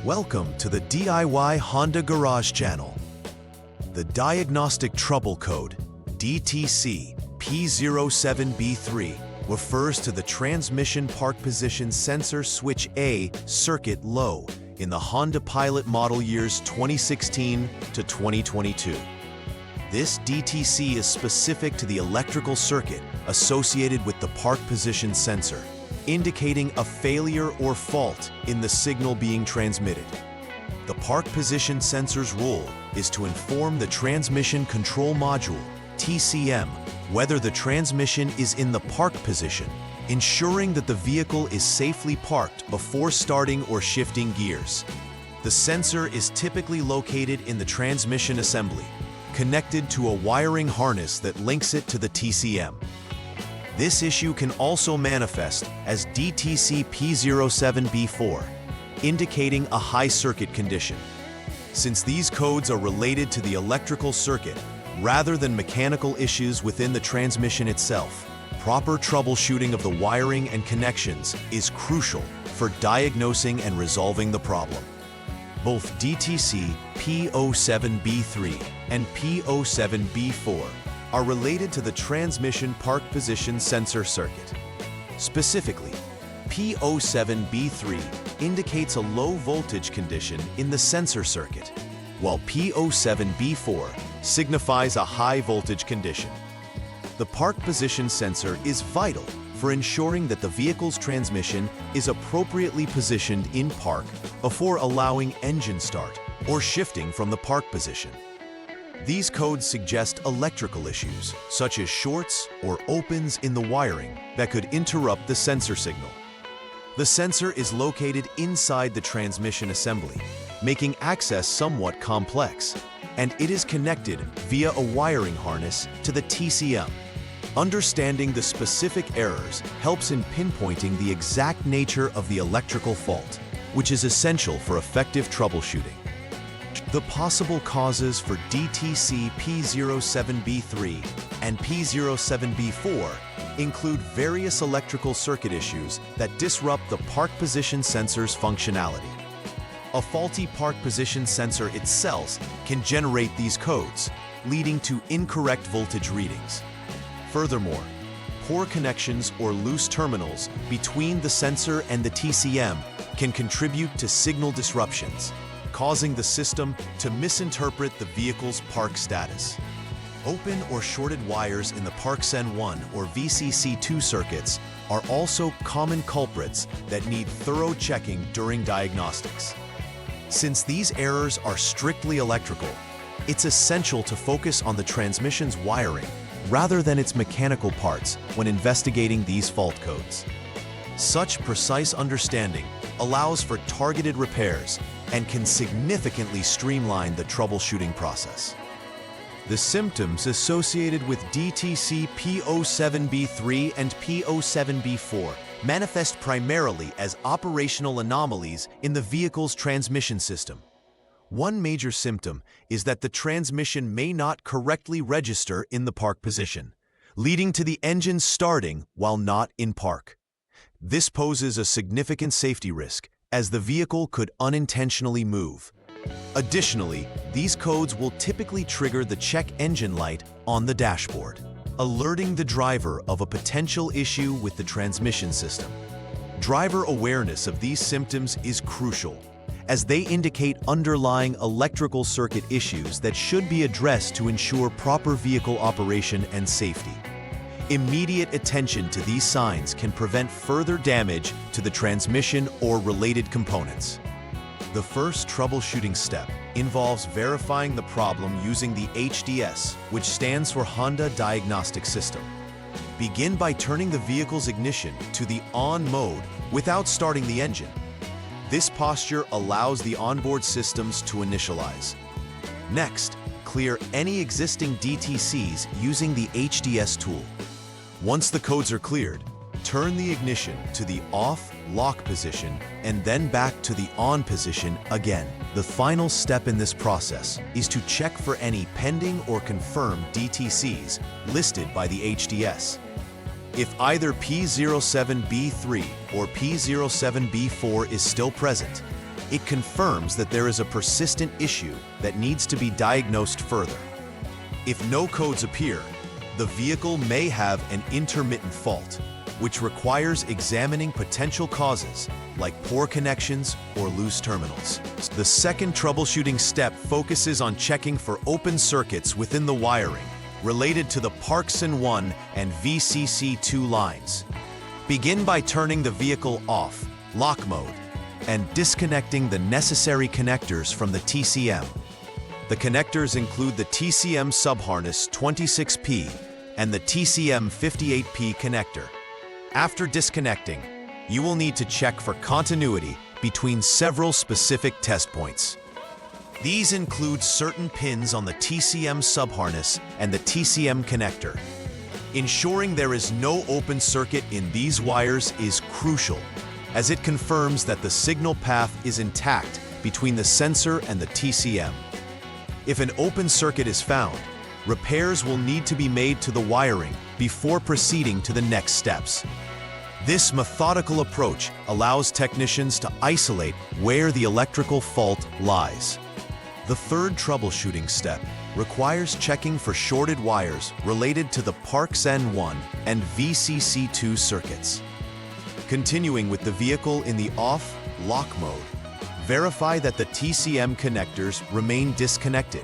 Welcome to the DIY Honda Garage channel. The Diagnostic Trouble Code, DTC P07B3, refers to the transmission park position sensor switch A circuit low in the Honda Pilot model years 2016 to 2022. This DTC is specific to the electrical circuit associated with the park position sensor, indicating a failure or fault in the signal being transmitted. The park position sensor's role is to inform the transmission control module, TCM, whether the transmission is in the park position, ensuring that the vehicle is safely parked before starting or shifting gears. The sensor is typically located in the transmission assembly, connected to a wiring harness that links it to the TCM. This issue can also manifest as DTC P07B4, indicating a high circuit condition. Since these codes are related to the electrical circuit rather than mechanical issues within the transmission itself, proper troubleshooting of the wiring and connections is crucial for diagnosing and resolving the problem. Both DTC P07B3 and P07B4 are related to the transmission park position sensor circuit. Specifically, P07B3 indicates a low voltage condition in the sensor circuit, while P07B4 signifies a high voltage condition. The park position sensor is vital for ensuring that the vehicle's transmission is appropriately positioned in park before allowing engine start or shifting from the park position. These codes suggest electrical issues, such as shorts or opens in the wiring that could interrupt the sensor signal. The sensor is located inside the transmission assembly, making access somewhat complex, and it is connected via a wiring harness to the TCM. Understanding the specific errors helps in pinpointing the exact nature of the electrical fault, which is essential for effective troubleshooting. The possible causes for DTC P07B3 and P07B4 include various electrical circuit issues that disrupt the park position sensor's functionality. A faulty park position sensor itself can generate these codes, leading to incorrect voltage readings. Furthermore, poor connections or loose terminals between the sensor and the TCM can contribute to signal disruptions, causing the system to misinterpret the vehicle's park status. Open or shorted wires in the ParkSen1 or VCC2 circuits are also common culprits that need thorough checking during diagnostics. Since these errors are strictly electrical, it's essential to focus on the transmission's wiring rather than its mechanical parts when investigating these fault codes. Such precise understanding allows for targeted repairs and can significantly streamline the troubleshooting process. The symptoms associated with DTC P07B3 and P07B4 manifest primarily as operational anomalies in the vehicle's transmission system. One major symptom is that the transmission may not correctly register in the park position, leading to the engine starting while not in park. This poses a significant safety risk, as the vehicle could unintentionally move. Additionally, these codes will typically trigger the check engine light on the dashboard, alerting the driver of a potential issue with the transmission system. Driver awareness of these symptoms is crucial, as they indicate underlying electrical circuit issues that should be addressed to ensure proper vehicle operation and safety. Immediate attention to these signs can prevent further damage to the transmission or related components. The first troubleshooting step involves verifying the problem using the HDS, which stands for Honda Diagnostic System. Begin by turning the vehicle's ignition to the on mode without starting the engine. This posture allows the onboard systems to initialize. Next, clear any existing DTCs using the HDS tool. Once the codes are cleared, turn the ignition to the off lock position and then back to the on position again. The final step in this process is to check for any pending or confirmed DTCs listed by the HDS. If either P07B3 or P07B4 is still present, It confirms that there is a persistent issue that needs to be diagnosed further. If no codes appear, the vehicle may have an intermittent fault, which requires examining potential causes like poor connections or loose terminals. The second troubleshooting step focuses on checking for open circuits within the wiring related to the PRCSN1 and VCC2 lines. Begin by turning the vehicle off, lock mode, and disconnecting the necessary connectors from the TCM. The connectors include the TCM subharness 26P and the TCM 58P connector. After disconnecting, you will need to check for continuity between several specific test points. These include certain pins on the TCM subharness and the TCM connector. Ensuring there is no open circuit in these wires is crucial, as it confirms that the signal path is intact between the sensor and the TCM. If an open circuit is found, repairs will need to be made to the wiring before proceeding to the next steps. This methodical approach allows technicians to isolate where the electrical fault lies. The third troubleshooting step requires checking for shorted wires related to the PRCSN1 and VCC2 circuits. Continuing with the vehicle in the off-lock mode, verify that the TCM connectors remain disconnected.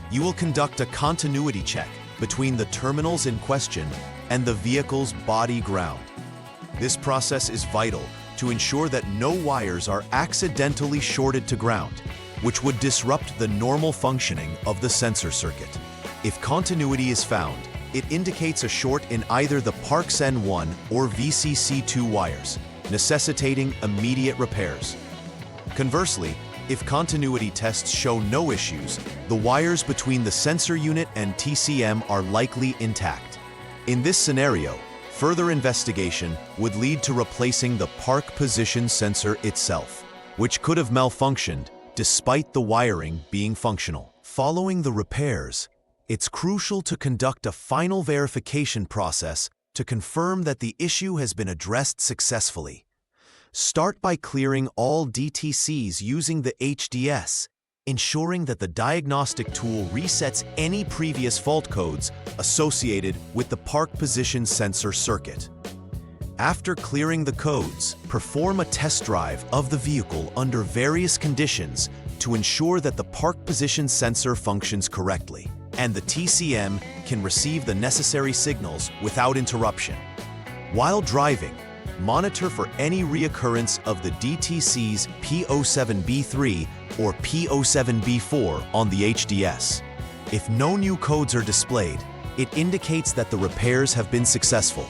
You will conduct a continuity check between the terminals in question and the vehicle's body ground. This process is vital to ensure that no wires are accidentally shorted to ground, which would disrupt the normal functioning of the sensor circuit. If continuity is found, it indicates a short in either the PRCSN1 or VCC2 wires, necessitating immediate repairs. Conversely, if continuity tests show no issues, the wires between the sensor unit and TCM are likely intact. In this scenario, further investigation would lead to replacing the park position sensor itself, which could have malfunctioned despite the wiring being functional. Following the repairs, it's crucial to conduct a final verification process to confirm that the issue has been addressed successfully. Start by clearing all DTCs using the HDS, ensuring that the diagnostic tool resets any previous fault codes associated with the park position sensor circuit. After clearing the codes, perform a test drive of the vehicle under various conditions to ensure that the park position sensor functions correctly and the TCM can receive the necessary signals without interruption. While driving, monitor for any reoccurrence of the DTC's P07B3 or P07B4 on the HDS. If no new codes are displayed, it indicates that the repairs have been successful.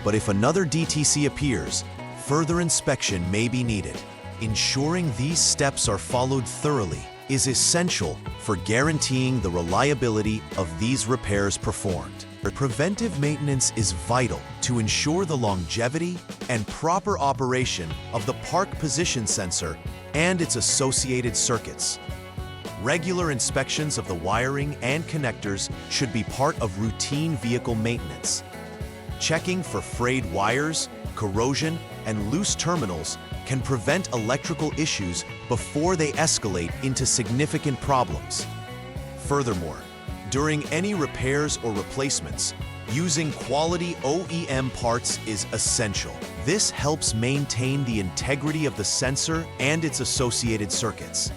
But if another DTC appears, further inspection may be needed. Ensuring these steps are followed thoroughly is essential for guaranteeing the reliability of these repairs performed. Preventive maintenance is vital to ensure the longevity and proper operation of the park position sensor and its associated circuits. Regular inspections of the wiring and connectors should be part of routine vehicle maintenance. Checking for frayed wires, corrosion, and loose terminals can prevent electrical issues before they escalate into significant problems. Furthermore, during any repairs or replacements, using quality OEM parts is essential. This helps maintain the integrity of the sensor and its associated circuits.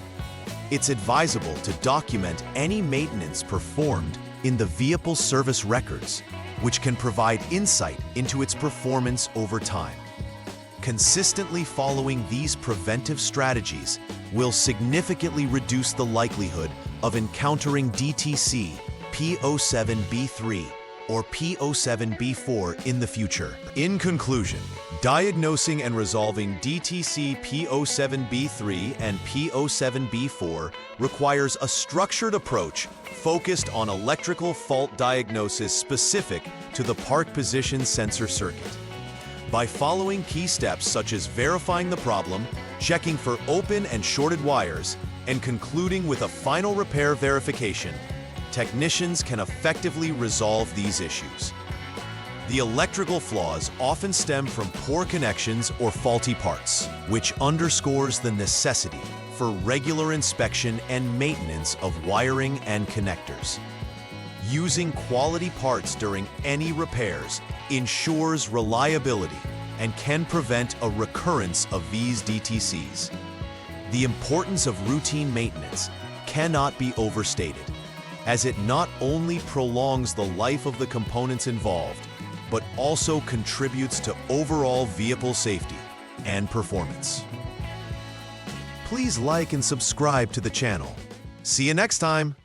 It's advisable to document any maintenance performed in the vehicle service records, which can provide insight into its performance over time. Consistently following these preventive strategies will significantly reduce the likelihood of encountering DTC P07B3 or P07B4 in the future. In conclusion, diagnosing and resolving DTC P07B3 and P07B4 requires a structured approach focused on electrical fault diagnosis specific to the park position sensor circuit. By following key steps such as verifying the problem, checking for open and shorted wires, and concluding with a final repair verification, technicians can effectively resolve these issues. The electrical flaws often stem from poor connections or faulty parts, which underscores the necessity for regular inspection and maintenance of wiring and connectors. Using quality parts during any repairs ensures reliability and can prevent a recurrence of these DTCs. The importance of routine maintenance cannot be overstated, as it not only prolongs the life of the components involved, but also contributes to overall vehicle safety and performance. Please like and subscribe to the channel. See you next time!